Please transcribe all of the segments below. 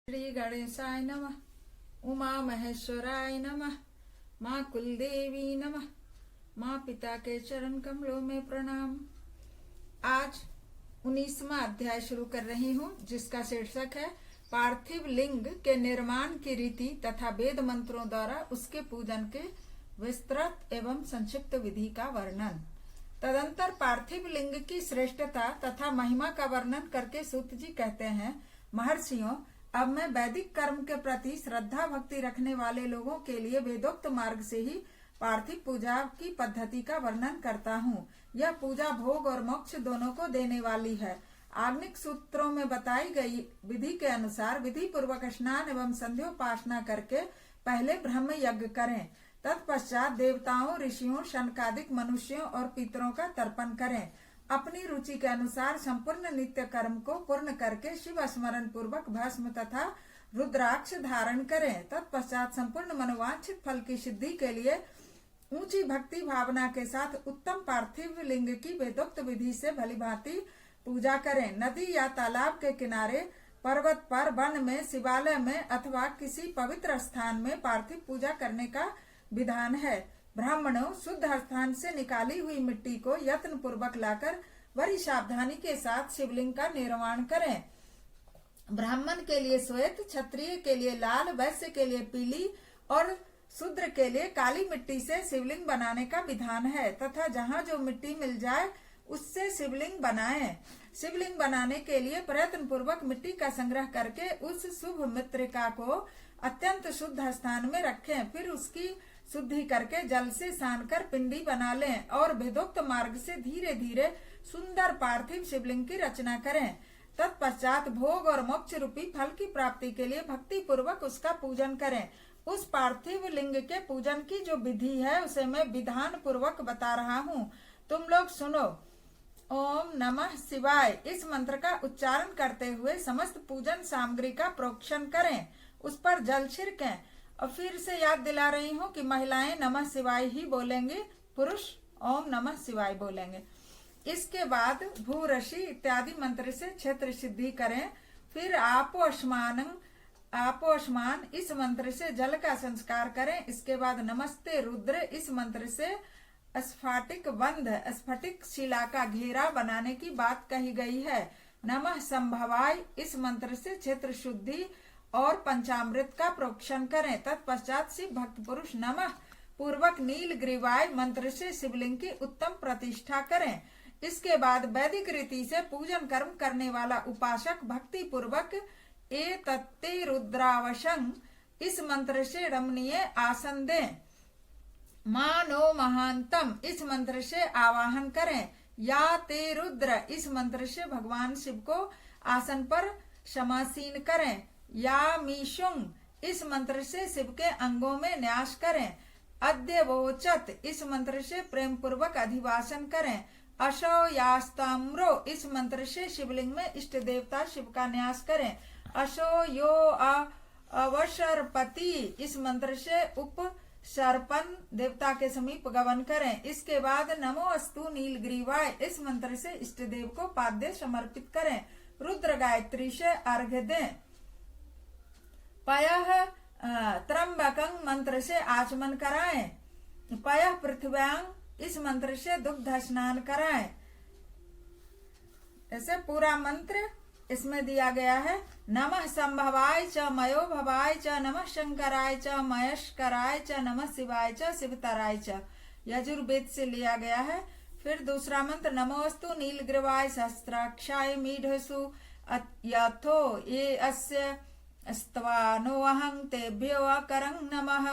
श्री गणेशाय नमः। उमा महेश्वराय नमः। माँ कुलदेवी नमः। माँ पिता के चरण कमलों में प्रणाम। आज 19वां अध्याय शुरू कर रही हूँ, जिसका शीर्षक है पार्थिव लिंग के निर्माण की रीति तथा वेद मंत्रों द्वारा उसके पूजन के विस्तृत एवं संक्षिप्त विधि का वर्णन। तदंतर पार्थिव लिंग की श्रेष्ठता तथा महिमा का वर्णन करके सूत जी कहते हैं, महर्षियों, अब मैं वैदिक कर्म के प्रति श्रद्धा भक्ति रखने वाले लोगों के लिए वेदोक्त मार्ग से ही पार्थिव पूजा की पद्धति का वर्णन करता हूँ। यह पूजा भोग और मोक्ष दोनों को देने वाली है। आग्निक सूत्रों में बताई गई विधि के अनुसार विधि पूर्वक स्नान एवं संध्योपासना करके पहले ब्रह्म यज्ञ करें। तत्पश्चात देवताओं, ऋषियों, शनकादिक मनुष्यों और पितरों का तर्पण करें। अपनी रुचि के अनुसार संपूर्ण नित्य कर्म को पूर्ण करके शिव स्मरण पूर्वक भस्म तथा रुद्राक्ष धारण करें। तत्पश्चात संपूर्ण मनोवांछित फल की सिद्धि के लिए ऊंची भक्ति भावना के साथ उत्तम पार्थिव लिंग की वेदोक्त विधि से भलीभांति पूजा करें। नदी या तालाब के किनारे, पर्वत पर, वन में, शिवालय में अथवा किसी पवित्र स्थान में पार्थिव पूजा करने का विधान है। ब्राह्मणों, शुद्ध स्थान से निकाली हुई मिट्टी को यत्न पूर्वक लाकर बड़ी सावधानी के साथ शिवलिंग का निर्माण करें। ब्राह्मण के लिए श्वेत, क्षत्रिय के लिए लाल, वैश्य के लिए पीली और शूद्र के लिए काली मिट्टी से शिवलिंग बनाने का विधान है तथा जहाँ जो मिट्टी मिल जाए उससे शिवलिंग बनाएं। शिवलिंग बनाने के लिए प्रयत्न पूर्वक मिट्टी का संग्रह करके उस शुभ मृत्तिका को अत्यंत शुद्ध स्थान में रखें। फिर उसकी शुद्धि करके जल से सान कर पिंडी बना लें और वेदोक्त मार्ग से धीरे धीरे सुंदर पार्थिव शिवलिंग की रचना करें। तत्पश्चात भोग और मोक्ष रूपी फल की प्राप्ति के लिए भक्ति पूर्वक उसका पूजन करें। उस पार्थिव लिंग के पूजन की जो विधि है उसे मैं विधान पूर्वक बता रहा हूँ, तुम लोग सुनो। ओम नमः शिवाय इस मंत्र का उच्चारण करते हुए समस्त पूजन सामग्री का प्रोक्षण करें, उस पर जल छिड़कें। और फिर से याद दिला रही हूँ कि महिलाएं नमः शिवाय ही बोलेंगे, पुरुष ओम नमः शिवाय बोलेंगे। इसके बाद भूरशी इत्यादि मंत्र से क्षेत्र सिद्धि करें। फिर आपोष्मान इस मंत्र से जल का संस्कार करें। इसके बाद नमस्ते रुद्र इस मंत्र से स्फटिक बंध, स्फटिक शिला का घेरा बनाने की बात कही गई है। नमः संभवाय इस मंत्र से क्षेत्र शुद्धि और पंचामृत का प्रोक्षण करें। तत्पश्चात शिव भक्त पुरुष नमः पूर्वक नील ग्रीवाय मंत्र से शिवलिंग की उत्तम प्रतिष्ठा करें। इसके बाद वैदिक रीति से पूजन कर्म करने वाला उपासक भक्ति पूर्वक ए तत्ते रुद्रावशं इस मंत्र से रमणीय आसन दें। मानो महांतम इस मंत्र से आवाहन करें। या ते रुद्र इस मंत्र से भगवान शिव को आसन पर समासीन करें। या मीशुंग इस मंत्र से शिव के अंगों में न्यास करें। अद्य वोचत इस मंत्र से प्रेम पूर्वक अधिवासन करें। अशो यास्ताम्रो इस मंत्र से शिवलिंग में इष्ट देवता शिव का न्यास करें। अशो यो अवसरपति इस मंत्र से उप सर्पन देवता के समीप गमन करें। इसके बाद नमो अस्तु नीलग्रीवाय इस मंत्र से इष्ट देव को पाद्य समर्पित करें। रुद्र गायत्री से अर्घ्य दें। पयः त्र्यंबकं मंत्र से आचमन कराएं। पयः पृथ्व्यां इस मंत्र से दुग्ध स्नान कराएं। ऐसे पूरा मंत्र इसमें दिया गया है। नमः संभवाय च मयो भवाय च नमः शंकराय च महेश्वराय च नमः शिवाय च शिवतराय च, यजुर्वेद से लिया गया है। फिर दूसरा मंत्र नमोस्तु नीलग्रीवाय सहस्राक्षाय मीढसु यथो ये अस्य स्तवानोऽहं तेभ्यो अकरं नमः।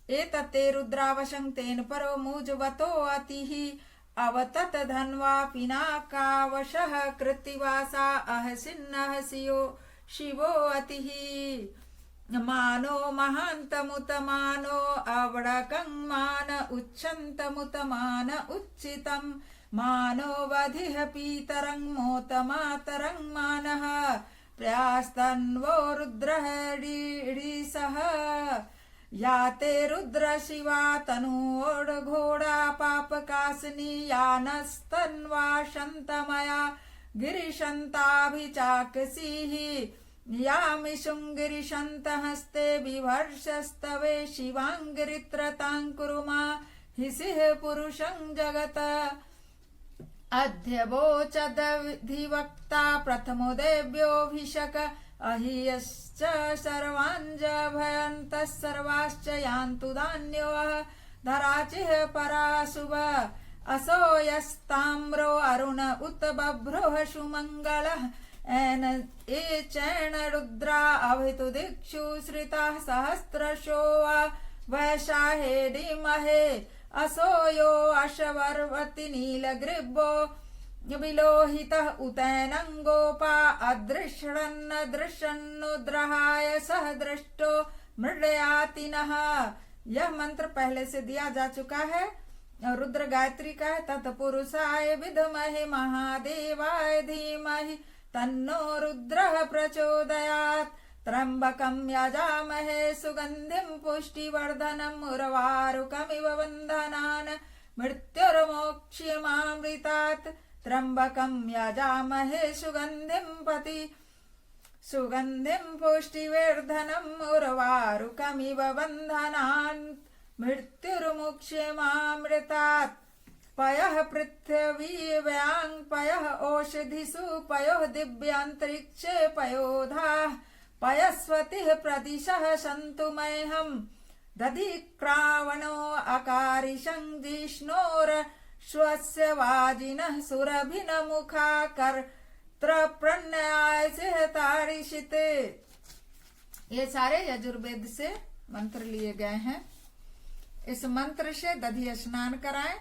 एतते रुद्रावशं तेन परो मुजवतो अतिः अवतत धन्वा पिनाकावशः कृत्तिवासा अहसिन्नः शिवो अतिः। मानो महान्तमुत मानो अवडकं मान उच्छन्तमुत मान उच्चितं मानो वधिः पीतरं मोत मातरं मानः प्रयास्तन्वो रुद्रः ऋषः। याते रुद्र शिवा तनूड घोड़ा पापकासनी यानस्तन्वा शन्तमया गिरिशन्ताभिचाकसीः यामि शुङ्गिरिशन्तहस्ते बिभर्षस्तवे शिवाङ्गिरित्रताङ्कुरु मा हिसिः पुरुषं जगत अध्यवोचदधिवक्ता प्रथमो देव्योऽभिषक अहियश्च सर्वाञ्जभयन्तः सर्वाश्च यान्तु दान्योः धराचिः पराशुभ असो यस्ताम्रो अरुण उत बभ्रुः सुमङ्गलः एन चैण रुद्रा अभितु दिक्षु श्रिताः सहस्रशो वैशाहेडिमहे असो यो अशवर्वति नीलग्रीवो विलोहितः उतैनङ्गोपा अदृश्यन्नदृश्यन्नुद्रहाय सह दृष्टो मृडयातिनः। यह मंत्र पहले से दिया जा चुका है, रुद्र गायत्री का है। तत्पुरुषाय विद्महे महादेवाय धीमहि तन्नो रुद्रः प्रचोदयात्। त्र्यंबकं यजामहे सुगन्धिं पुष्टिवर्धनम् उर्वारुकमिव बन्धनान् मृत्युर्मोक्ष्यमामृतात्। त्र्यंबकं यजामहे सुगन्धिं पुष्टिवर्धनम् उर्वारुकमिव बन्धनान् मृत्युर्मुक्ष्यमामृतात्। पयः पृथिवी व्याङ् पयः ओषधिषु पयोः दिव्यान्तरिक्षे पयोधाः पयस्वतिः प्रदिशः सन्तु मह्यम् दधिक्रावणो अकारिशं जिष्णोरश्वस्य वाजिनः सुरभिनमुखा कर्तृप्रणयायसिः तारिषिते। ये सारे यजुर्वेद से मंत्र लिए गए हैं। इस मंत्र से दधि स्नान कराएं,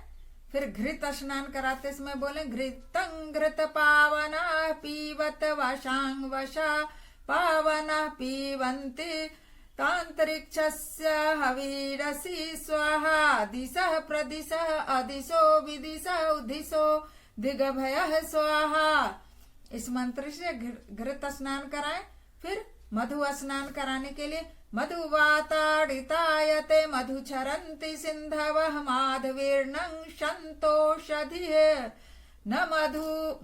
फिर घृत स्नान कराते समय बोले घृतं घृत पावना पीवत वशांग वशा पावना पीवन्ति तांतरिक्षस्य हवीरसी स्वाहा दिशः प्रदिशः अदिशो विदिशः उदिशो दिग्भयः स्वाहा। इस मंत्र से घृत स्नान कराएं। फिर मधु स्नान कराने के लिए मधुवाताडितायते मधुचरन्ति सिन्धवः माधवीर्नं सन्तोषधिः न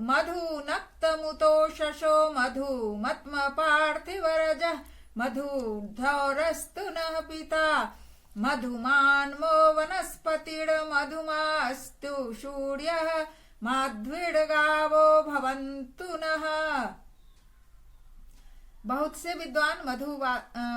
मधुनक्तमुतोषशो मधुमत्म पार्थिवरजः मधुधौरस्तु नः पिता मधुमान्मो वनस्पतिर्मधुमास्तु सूर्यः माध्वीर्गावो भवन्तु नः। बहुत से विद्वान मधु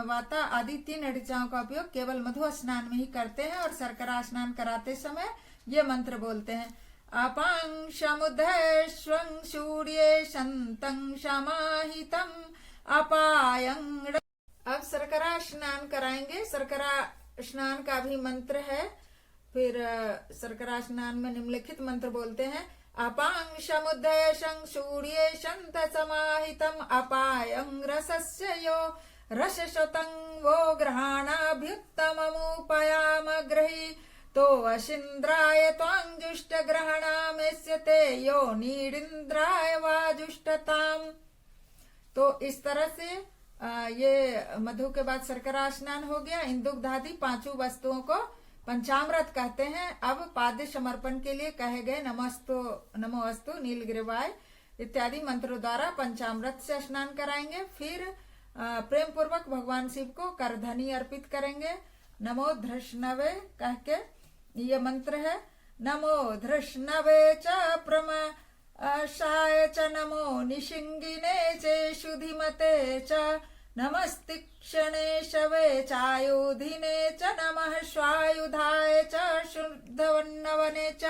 वाता आदि 3 ऋचाओं का उपयोग केवल मधु स्नान में ही करते हैं और शर्करा स्नान कराते समय ये मंत्र बोलते हैं। अपां समुद्रश्वं सूर्ये शन्तं समाहितम् अपायं। अब शर्करा स्नान कराएंगे। शर्करा स्नान का भी मंत्र है। फिर शर्करा स्नान में निम्नलिखित मंत्र बोलते हैं। अपां समुद्रशं सूर्ये शन्त समाहितम् अपायं रसस्य यो रसशतं वो ग्रहाणाभ्युत्तममुपयाम गृही तो अशिन्द्राय त्वांजुष्ट ग्रहणामेष्यते यो नीडिन्द्राय वाजुष्टताम्। तो इस तरह से ये मधु के बाद शर्करा स्नान हो गया। इन दुग्धादि 5 वस्तुओं को पंचामृत कहते हैं। अब पाद्य समर्पण के लिए कहे गए नमोस्तु नीलगिरिवाय इत्यादि मंत्रों द्वारा पंचामृत से स्नान कराएंगे। फिर प्रेम पूर्वक भगवान शिव को करधनी अर्पित करेंगे। नमो धृष्णवे कह के ये मंत्र है। नमो धृष्णवे च प्रमशाय च नमो निशिंगिने च शुधिमते च नमस्तिक्षणे शवे चायुधिने च नमः स्वायुधाय च शुद्धवन्नवने च।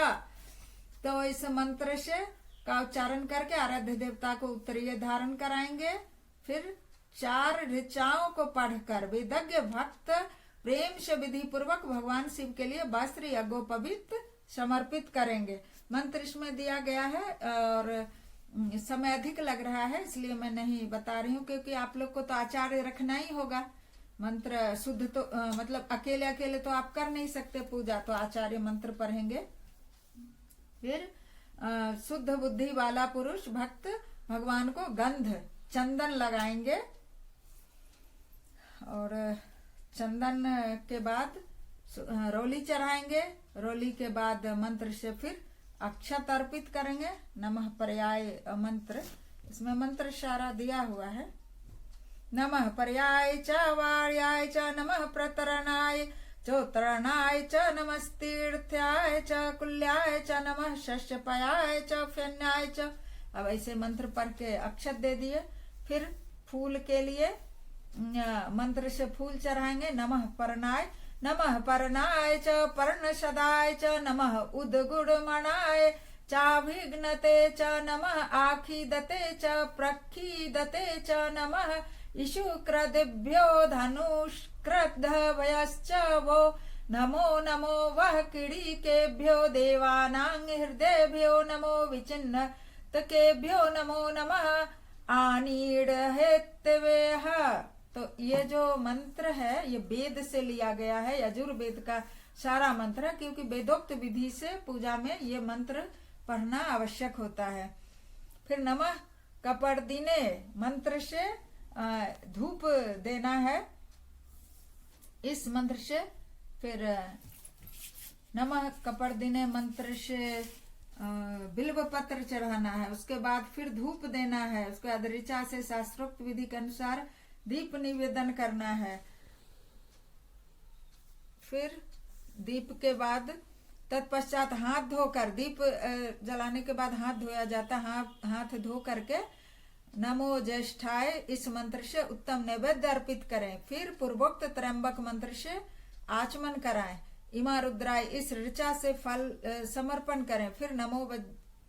तो इस मंत्र से का उच्चारण करके आराध्य देवता को उत्तरीय धारण कराएंगे। फिर 4 ऋचाओं को पढ़कर विदग्ध भक्त प्रेम से विधि पूर्वक भगवान शिव के लिए वस्त्र यज्ञोपवीत समर्पित करेंगे। मंत्र इसमें दिया गया है और समय अधिक लग रहा है, इसलिए मैं नहीं बता रही हूँ, क्योंकि आप लोग को तो आचार्य रखना ही होगा। मंत्र शुद्ध तो मतलब अकेले अकेले तो आप कर नहीं सकते पूजा, तो आचार्य मंत्र पढ़ेंगे। फिर शुद्ध बुद्धि वाला पुरुष भक्त भगवान को गंध चंदन लगाएंगे और चंदन के बाद रोली चढ़ाएंगे। रोली के बाद मंत्र से फिर अक्षत अर्पित करेंगे। नमः पर्याय मंत्र, इसमें मंत्र सारा दिया हुआ है। नमः पर्याय च वार्याय च नमः प्रतरणाय चोत्तरणाय च नमस्तीर्थ्याय च कुल्याय च नमः शस्यपयाय च फ्यन्याय च। अब ऐसे मंत्र पढ़ के अक्षत दे दिए। फिर फूल के लिए मंत्र से फूल चढ़ाएंगे। नमः परनाय च पर्णसदाय च नमः उद्गुणमणाय चाभिघ्नते च नमः आखीदते च प्रखीदते च नमः इषुक्रदिभ्यो धनुष्क्रद्धवयश्च वो नमो नमो वह किड़ीकेभ्यो देवानां हृदयभ्यो नमो विचिन्नतकेभ्यो नमो नमः आनीडहेतवेह। तो ये जो मंत्र है ये वेद से लिया गया है, यजुर्वेद का सारा मंत्र है, क्योंकि वेदोक्त विधि से पूजा में ये मंत्र पढ़ना आवश्यक होता है। फिर नमः कपर्दिने मंत्र से धूप देना है इस मंत्र से। फिर नमः कपर्दिने मंत्र से बिल्व पत्र चढ़ाना है। उसके बाद फिर धूप देना है। उसके बाद ऋचा से शास्त्रोक्त विधि के अनुसार दीप निवेदन करना है। फिर दीप के बाद तत्पश्चात हाथ धोकर, दीप जलाने के बाद हाथ धोया जाता, हाथ धो करके नमो ज्येष्ठाय इस मंत्र से उत्तम नैवेद्य अर्पित करें। फिर पूर्वोक्त त्र्यंबक मंत्र से आचमन कराएं। इमा रुद्राय इस ऋचा से फल समर्पण करें। फिर नमो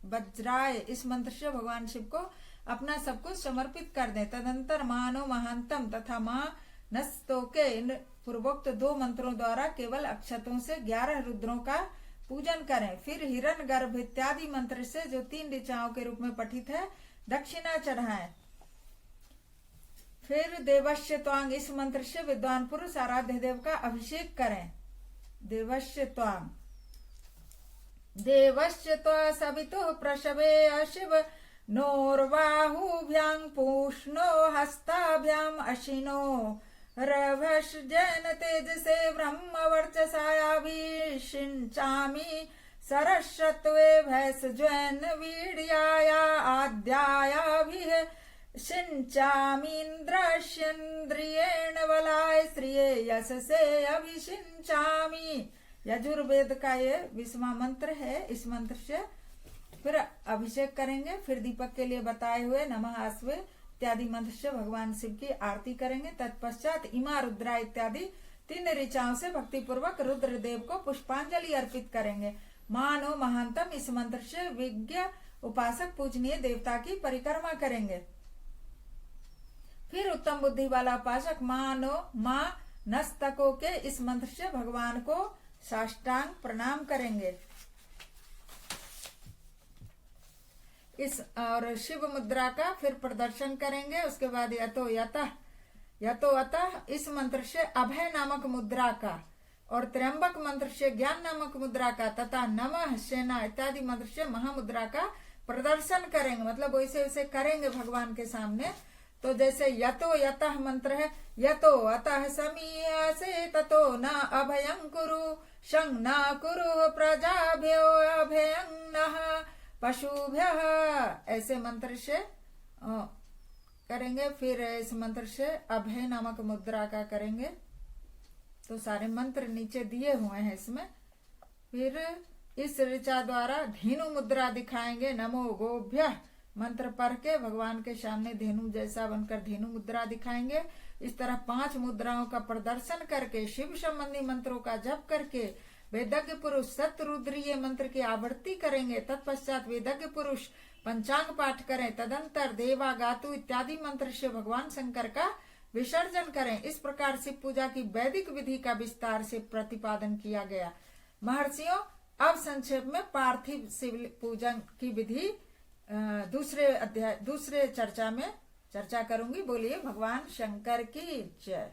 वज्राय इस मंत्र से भगवान शिव को अपना सब कुछ समर्पित कर दें। तदंतर मानो महांतम तथा मां नस्तोके इन पूर्वोक्त 2 मंत्रों द्वारा केवल अक्षतों से 11 रुद्रों का पूजन करें। फिर हिरण गर्भ इत्यादि मंत्र से जो 3 ऋचाओं के रूप में पठित है दक्षिणा चढ़ाएं। फिर देवस्य त्वांग इस मंत्र से विद्वान पुरुष आराध्य देव का अभिषेक करें। देवस्य त्वांग देवस्य त्वा सवितुः प्रसवे शिव नोर्बाहुभ्यां पूष्णो हस्ताभ्याम अशिनो रभस जैन तेजसे ब्रह्म वर्चसायाभिषिञ्चामि सरस्वत्वे भैस ज्वैन वीर्याया आद्यायाभिः सिंचामीन्द्रस्येन्द्रियेण बलाय श्रिये यशसे अभिषिञ्चामि। यजुर्वेद का ये 20वां मंत्र है। इस मंत्र से फिर अभिषेक करेंगे। फिर दीपक के लिए बताए हुए नमः आस्वे इत्यादि मंत्र से भगवान शिव की आरती करेंगे। तत्पश्चात इमा रुद्रा इत्यादि 3 ऋचाओं से भक्ति पूर्वक रुद्र देव को पुष्पांजलि अर्पित करेंगे। मानो महांतम इस मंत्र से विज्ञ उपासक पूजनीय देवता की परिक्रमा करेंगे। फिर उत्तम बुद्धि वाला उपासक मानो मां नस्तकों के इस मंत्र से भगवान को साष्टांग प्रणाम करेंगे। इस और शिव मुद्रा का फिर प्रदर्शन करेंगे। उसके बाद यतो अतः इस मंत्र से अभय नामक मुद्रा का और त्र्यंबक मंत्र से ज्ञान नामक मुद्रा का तथा नमः सेना इत्यादि मंत्र से महामुद्रा का प्रदर्शन करेंगे। मतलब वैसे वैसे करेंगे भगवान के सामने। तो जैसे यतो यतः मंत्र है, यतो अतः समीयसे ततो न अभयं कुरु शं न कुरु प्रजाभ्यो अभयं नः पशुभ्यः, ऐसे मंत्र से करेंगे। फिर इस मंत्र से अभय नामक मुद्रा का करेंगे। तो सारे मंत्र नीचे दिए हुए हैं इसमें। फिर इस ऋचा द्वारा धेनु मुद्रा दिखाएंगे। नमो गोभ्यः मंत्र पढ़ के भगवान के सामने धेनु जैसा बनकर धेनु मुद्रा दिखाएंगे। इस तरह 5 मुद्राओं का प्रदर्शन करके शिव संबंधी मंत्रों का जप करके वेदज्ञ पुरुष सतरुद्रीय मंत्र की आवृत्ति करेंगे। तत्पश्चात वेदज्ञ पुरुष पंचांग पाठ करें। तदंतर देवा गातु इत्यादि मंत्र से भगवान शंकर का विसर्जन करें। इस प्रकार शिव पूजा की वैदिक विधि का विस्तार से प्रतिपादन किया गया। महर्षियों, अब संक्षेप में पार्थिव शिव पूजन की विधि दूसरे चर्चा में चर्चा करूंगी। बोलिए भगवान शंकर की जय।